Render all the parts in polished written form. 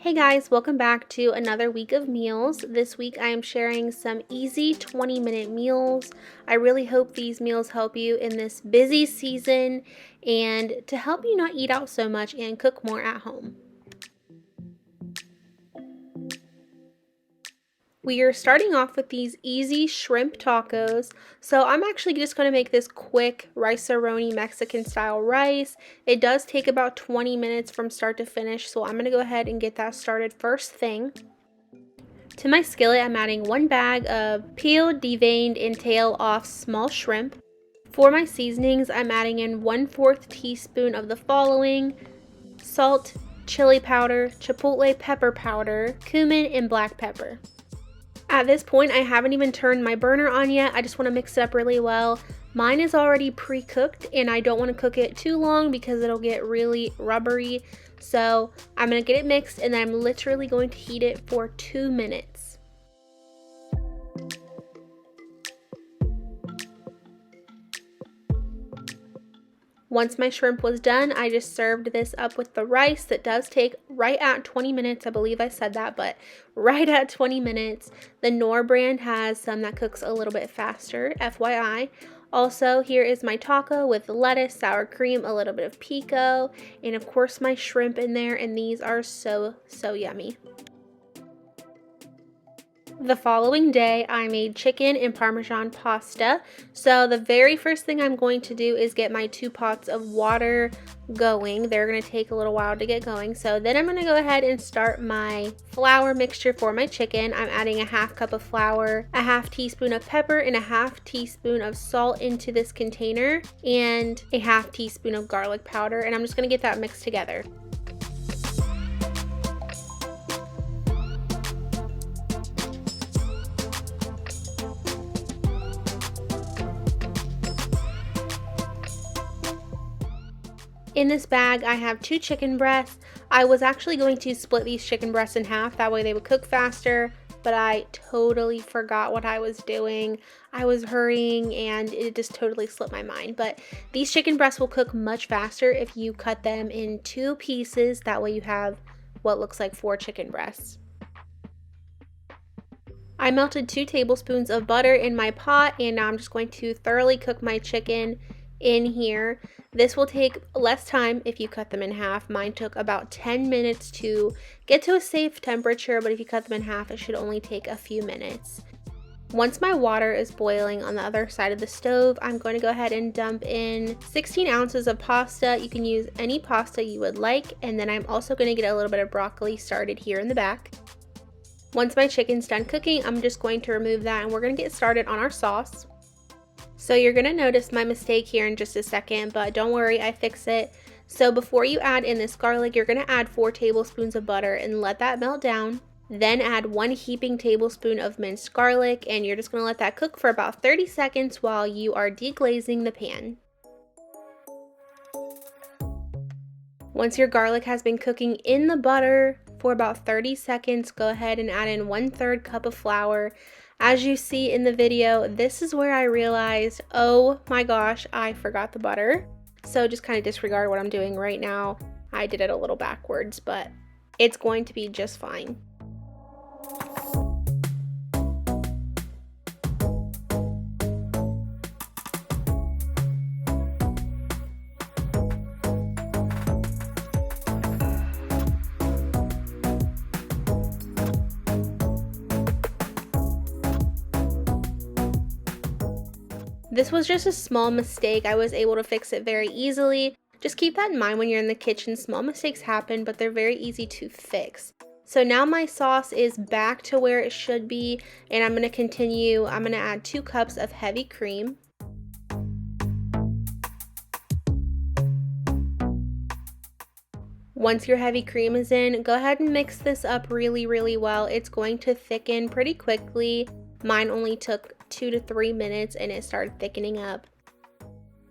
Hey guys, welcome back to another week of meals. This week I am sharing some easy 20-minute meals. I really hope these meals help you in this busy season and to help you not eat out so much and cook more at home. We are starting off with these easy shrimp tacos. So I'm actually just going to make this quick rice-a-roni Mexican style rice. It does take about 20 minutes from start to finish, so I'm going to go ahead and get that started first thing. To my skillet, I'm adding 1 bag of peeled, deveined, and tail off small shrimp. For my seasonings, I'm adding in 1/4 teaspoon of the following: salt, chili powder, chipotle pepper powder, cumin, and black pepper. At this point, I haven't even turned my burner on yet. I just want to mix it up really well. Mine is already pre-cooked and I don't want to cook it too long because it'll get really rubbery. So I'm going to get it mixed and then I'm literally going to heat it for 2 minutes. Once my shrimp was done, I just served this up with the rice. That does take right at 20 minutes. I believe I said that, but right at 20 minutes. The Knorr brand has some that cooks a little bit faster, FYI. Also, here is my taco with lettuce, sour cream, a little bit of pico, and of course my shrimp in there, and these are so yummy. The following day, I made chicken and Parmesan pasta. So the very first thing I'm going to do is get my 2 pots of water going. They're going to take a little while to get going. So then I'm going to go ahead and start my flour mixture for my chicken. I'm adding a 1/2 cup of flour, a 1/2 teaspoon of pepper, and a 1/2 teaspoon of salt into this container, and a 1/2 teaspoon of garlic powder. And I'm just going to get that mixed together. In this bag, I have 2 chicken breasts. I was actually going to split these chicken breasts in half, that way they would cook faster, but I totally forgot what I was doing. I was hurrying and it just totally slipped my mind. But these chicken breasts will cook much faster if you cut them in 2 pieces. That way you have what looks like 4 chicken breasts. I melted 2 tablespoons of butter in my pot, and now I'm just going to thoroughly cook my chicken in here. This will take less time if you cut them in half. Mine took about 10 minutes to get to a safe temperature, but if you cut them in half, it should only take a few minutes. Once my water is boiling on the other side of the stove, I'm going to go ahead and dump in 16 ounces of pasta. You can use any pasta you would like, and then I'm also going to get a little bit of broccoli started here in the back. Once my chicken's done cooking, I'm just going to remove that and we're going to get started on our sauce. So you're going to notice my mistake here in just a second, but don't worry, I fix it. So before you add in this garlic, you're going to add 4 tablespoons of butter and let that melt down. Then add 1 heaping tablespoon of minced garlic, and you're just going to let that cook for about 30 seconds while you are deglazing the pan. Once your garlic has been cooking in the butter for about 30 seconds, go ahead and add in 1/3 cup of flour. As you see in the video, this is where I realized, oh my gosh, I forgot the butter. So just kind of disregard what I'm doing right now. I did it a little backwards, but it's going to be just fine. This was just a small mistake. I was able to fix it very easily. Just keep that in mind when you're in the kitchen. Small mistakes happen, but they're very easy to fix. So now my sauce is back to where it should be, and I'm going to continue. I'm going to add 2 cups of heavy cream. Once your heavy cream is in, go ahead and mix this up really well. It's going to thicken pretty quickly. Mine only took 2 to 3 minutes and it started thickening up.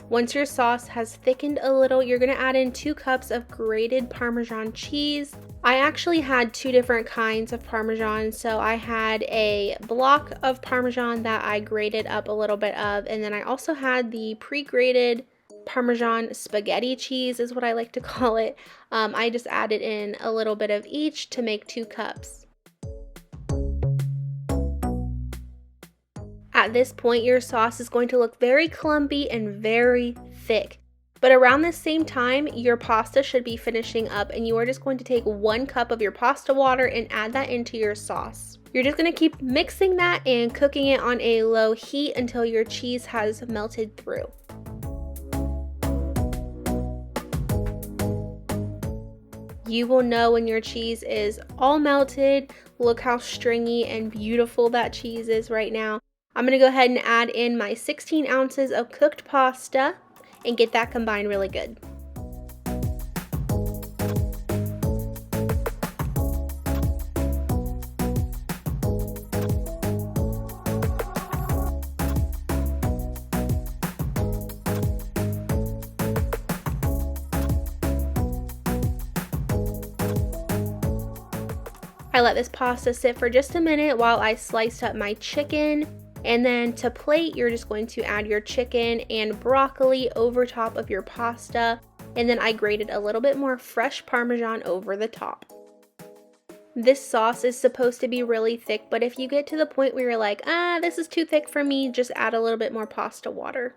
Once your sauce has thickened a little, you're going to add in 2 cups of grated Parmesan cheese. I actually had 2 different kinds of Parmesan. So I had a block of Parmesan that I grated up a little bit of, and then I also had the pre-grated Parmesan spaghetti cheese is what I like to call it. I just added in a little bit of each to make 2 cups. At this point, your sauce is going to look very clumpy and very thick. But around the same time, your pasta should be finishing up, and you are just going to take 1 cup of your pasta water and add that into your sauce. You're just going to keep mixing that and cooking it on a low heat until your cheese has melted through. You will know when your cheese is all melted. Look how stringy and beautiful that cheese is right now. I'm going to go ahead and add in my 16 ounces of cooked pasta and get that combined really good. I let this pasta sit for just a minute while I sliced up my chicken. And then to plate, you're just going to add your chicken and broccoli over top of your pasta. And then I grated a little bit more fresh Parmesan over the top. This sauce is supposed to be really thick, but if you get to the point where you're like, this is too thick for me, just add a little bit more pasta water.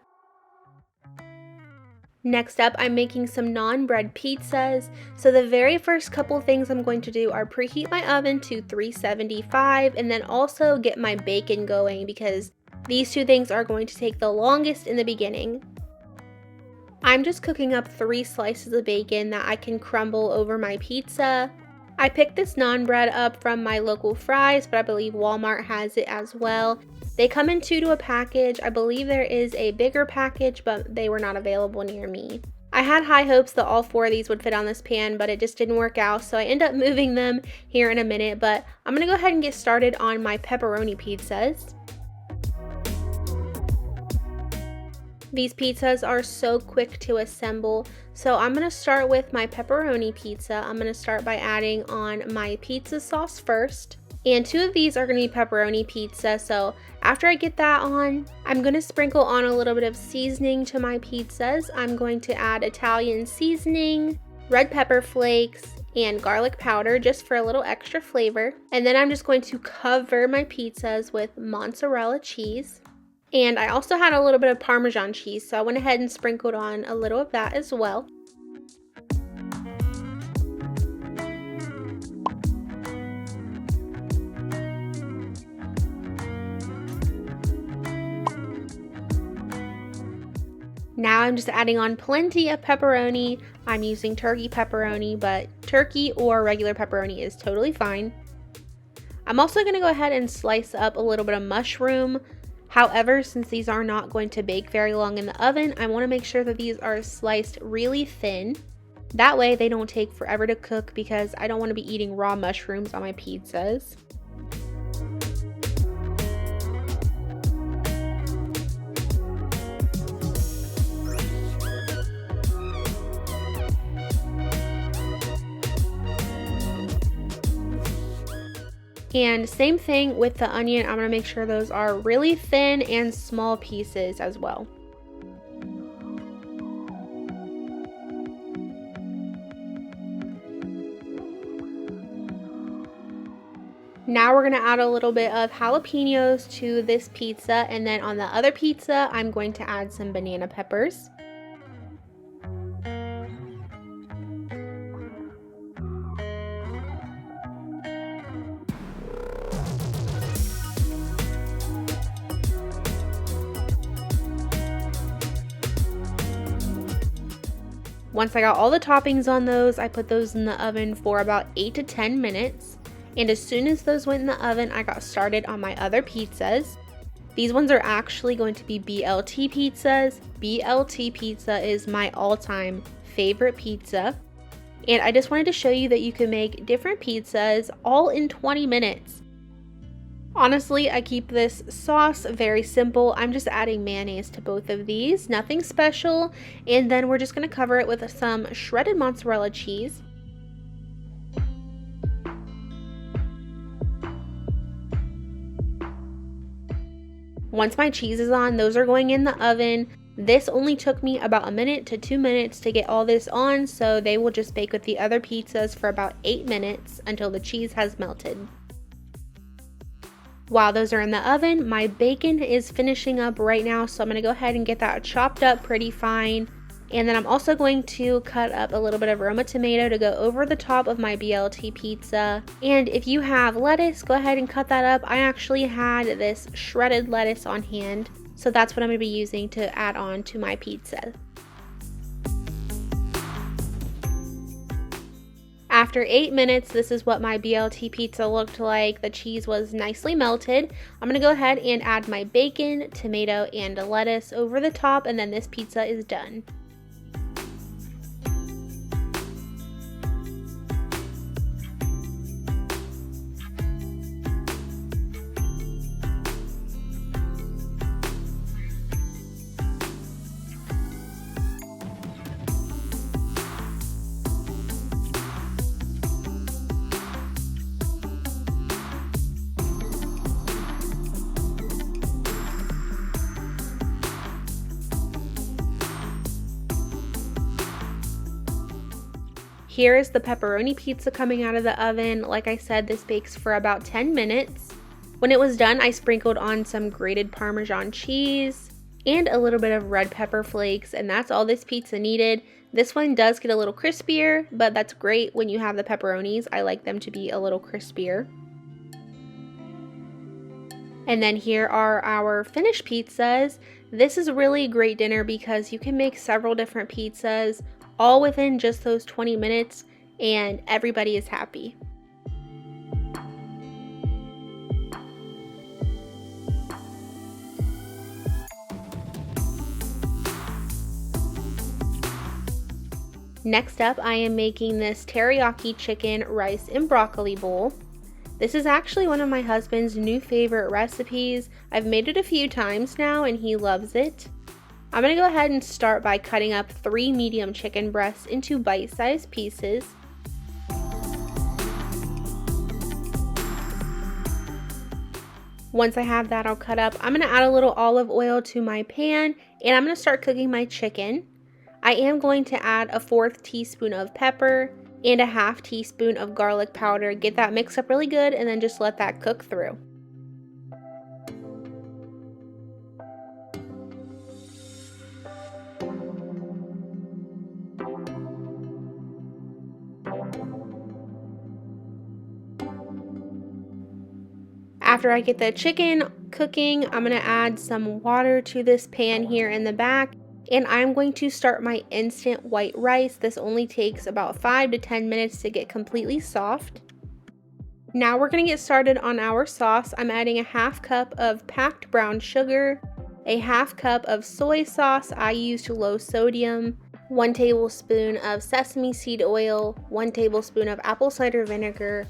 Next up, I'm making some non-bread pizzas. So the very first couple things I'm going to do are preheat my oven to 375 and then also get my bacon going because these 2 things are going to take the longest in the beginning. I'm just cooking up 3 slices of bacon that I can crumble over my pizza. I picked this non-bread up from my local Fry's, but I believe Walmart has it as well. They come in 2 to a package. I believe there is a bigger package, but they were not available near me. I had high hopes that all 4 of these would fit on this pan, but it just didn't work out, so I end up moving them here in a minute. But I'm going to go ahead and get started on my pepperoni pizzas. These pizzas are so quick to assemble, so I'm going to start with my pepperoni pizza. I'm going to start by adding on my pizza sauce first. And 2 of these are going to be pepperoni pizza, so after I get that on, I'm going to sprinkle on a little bit of seasoning to my pizzas. I'm going to add Italian seasoning, red pepper flakes, and garlic powder just for a little extra flavor. And then I'm just going to cover my pizzas with mozzarella cheese. And I also had a little bit of Parmesan cheese, so I went ahead and sprinkled on a little of that as well. Now I'm just adding on plenty of pepperoni. I'm using turkey pepperoni, but turkey or regular pepperoni is totally fine. I'm also going to go ahead and slice up a little bit of mushroom. However, since these are not going to bake very long in the oven, I want to make sure that these are sliced really thin. That way they don't take forever to cook because I don't want to be eating raw mushrooms on my pizzas. And same thing with the onion. I'm going to make sure those are really thin and small pieces as well. Now we're going to add a little bit of jalapenos to this pizza, and then on the other pizza I'm going to add some banana peppers. Once I got all the toppings on those, I put those in the oven for about 8 to 10 minutes. And as soon as those went in the oven, I got started on my other pizzas. These ones are actually going to be BLT pizzas. BLT pizza is my all-time favorite pizza. And I just wanted to show you that you can make different pizzas all in 20 minutes. Honestly, I keep this sauce very simple. I'm just adding mayonnaise to both of these, nothing special. And then we're just going to cover it with some shredded mozzarella cheese. Once my cheese is on, those are going in the oven. This only took me about 1 to 2 minutes to get all this on, so they will just bake with the other pizzas for about 8 minutes until the cheese has melted. While those are in the oven, my bacon is finishing up right now, so I'm going to go ahead and get that chopped up pretty fine. And then I'm also going to cut up a little bit of Roma tomato to go over the top of my BLT pizza. And if you have lettuce, go ahead and cut that up. I actually had this shredded lettuce on hand, so that's what I'm going to be using to add on to my pizza. After 8 minutes, this is what my BLT pizza looked like. The cheese was nicely melted. I'm going to go ahead and add my bacon, tomato, and lettuce over the top, and then this pizza is done. Here is the pepperoni pizza coming out of the oven. Like I said, this bakes for about 10 minutes. When it was done, I sprinkled on some grated Parmesan cheese and a little bit of red pepper flakes, and that's all this pizza needed. This one does get a little crispier, but that's great when you have the pepperonis. I like them to be a little crispier. And then here are our finished pizzas. This is really a great dinner because you can make several different pizzas all within just those 20 minutes, and everybody is happy. Next up, I am making this teriyaki chicken rice and broccoli bowl. This is actually one of my husband's new favorite recipes. I've made it a few times now and he loves it. I'm going to go ahead and start by cutting up 3 medium chicken breasts into bite-sized pieces. Once I have that all cut up, I'm going to add a little olive oil to my pan and I'm going to start cooking my chicken. I am going to add a 1/4 teaspoon of pepper and a 1/2 teaspoon of garlic powder. Get that mixed up really good and then just let that cook through. After I get the chicken cooking, I'm going to add some water to this pan here in the back, and I'm going to start my instant white rice. This only takes about 5 to 10 minutes to get completely soft. Now we're going to get started on our sauce. I'm adding a 1/2 cup of packed brown sugar, a 1/2 cup of soy sauce. I used low sodium, 1 tablespoon of sesame seed oil, 1 tablespoon of apple cider vinegar,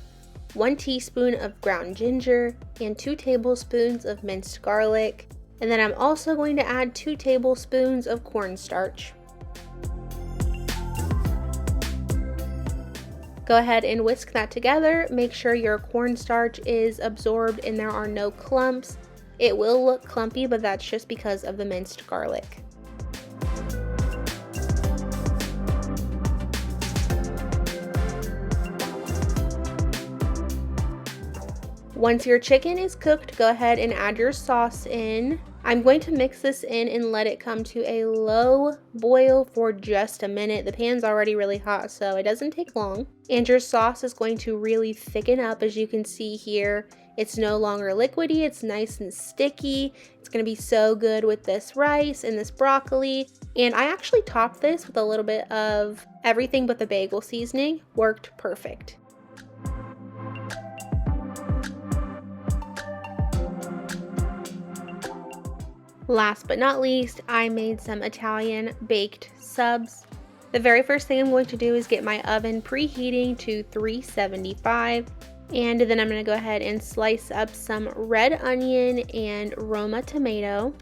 1 teaspoon of ground ginger, and 2 tablespoons of minced garlic. And then I'm also going to add 2 tablespoons of cornstarch. Go ahead and whisk that together. Make sure your cornstarch is absorbed and there are no clumps. It will look clumpy, but that's just because of the minced garlic. Once your chicken is cooked, go ahead and add your sauce in. I'm going to mix this in and let it come to a low boil for just a minute. The pan's already really hot, so it doesn't take long. And your sauce is going to really thicken up. As you can see here, it's no longer liquidy, it's nice and sticky. It's going to be so good with this rice and this broccoli. And I actually topped this with a little bit of everything but the bagel seasoning. Worked perfect. Last but not least, I made some Italian baked subs. The very first thing I'm going to do is get my oven preheating to 375, and then I'm going to go ahead and slice up some red onion and Roma tomato.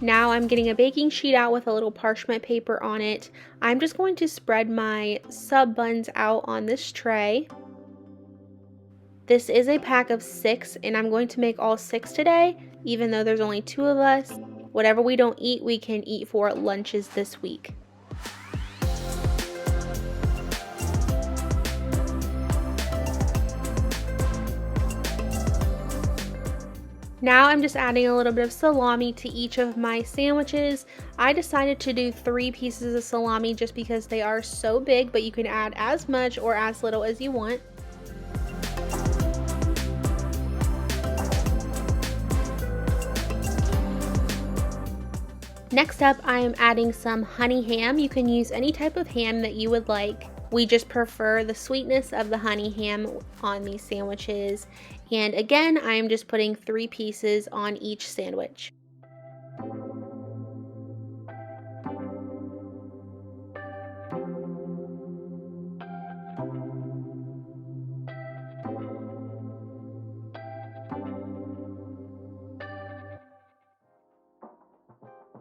Now I'm getting a baking sheet out with a little parchment paper on it. I'm just going to spread my sub buns out on this tray. This is a pack of 6 and I'm going to make all 6 today, even though there's only 2 of us. Whatever we don't eat, we can eat for lunches this week. Now I'm just adding a little bit of salami to each of my sandwiches. I decided to do 3 pieces of salami just because they are so big, but you can add as much or as little as you want. Next up, I am adding some honey ham. You can use any type of ham that you would like. We just prefer the sweetness of the honey ham on these sandwiches. And again, I am just putting 3 pieces on each sandwich.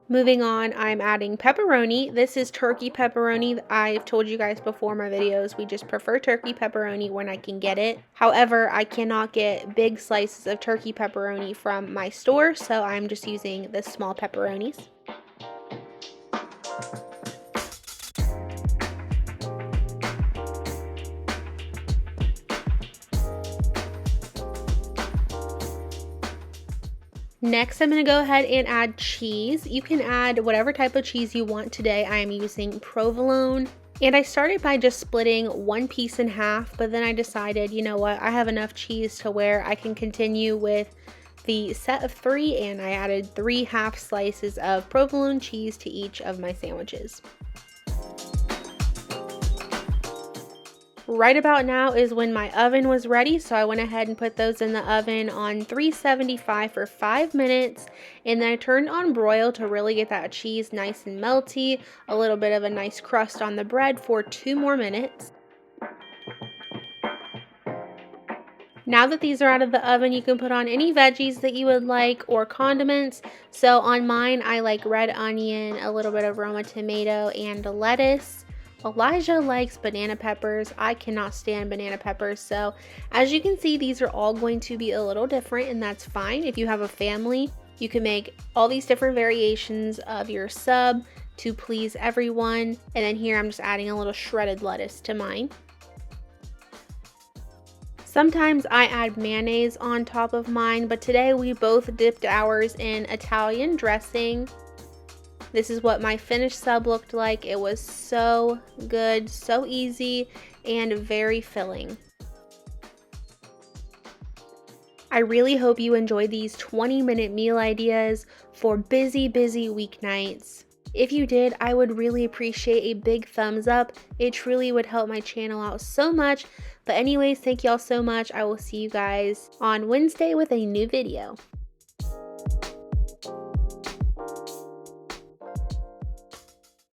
Moving on, I'm adding pepperoni. This is turkey pepperoni. I've told you guys before in my videos, we just prefer turkey pepperoni when I can get it. However, I cannot get big slices of turkey pepperoni from my store, so I'm just using the small pepperonis. Next, I'm going to go ahead and add cheese. You can add whatever type of cheese you want today. I am using provolone. And I started by just splitting 1 piece in half, but then I decided, you know what, I have enough cheese to where I can continue with the set of 3, and I added 3 half slices of provolone cheese to each of my sandwiches. Right about now is when my oven was ready, so I went ahead and put those in the oven on 375 for 5 minutes, and then I turned on broil to really get that cheese nice and melty, a little bit of a nice crust on the bread for 2 more minutes. Now that these are out of the oven, you can put on any veggies that you would like or condiments. So on mine, I like red onion, a little bit of Roma tomato, and lettuce. Elijah likes banana peppers. I cannot stand banana peppers. So as you can see, these are all going to be a little different, and that's fine. If you have a family, you can make all these different variations of your sub to please everyone. And then here I'm just adding a little shredded lettuce to mine. Sometimes I add mayonnaise on top of mine, but today we both dipped ours in Italian dressing. This is what my finished sub looked like. It was so good, so easy, and very filling. I really hope you enjoyed these 20-minute meal ideas for busy weeknights. If you did, I would really appreciate a big thumbs up. It truly would help my channel out so much. But anyways, thank y'all so much. I will see you guys on Wednesday with a new video.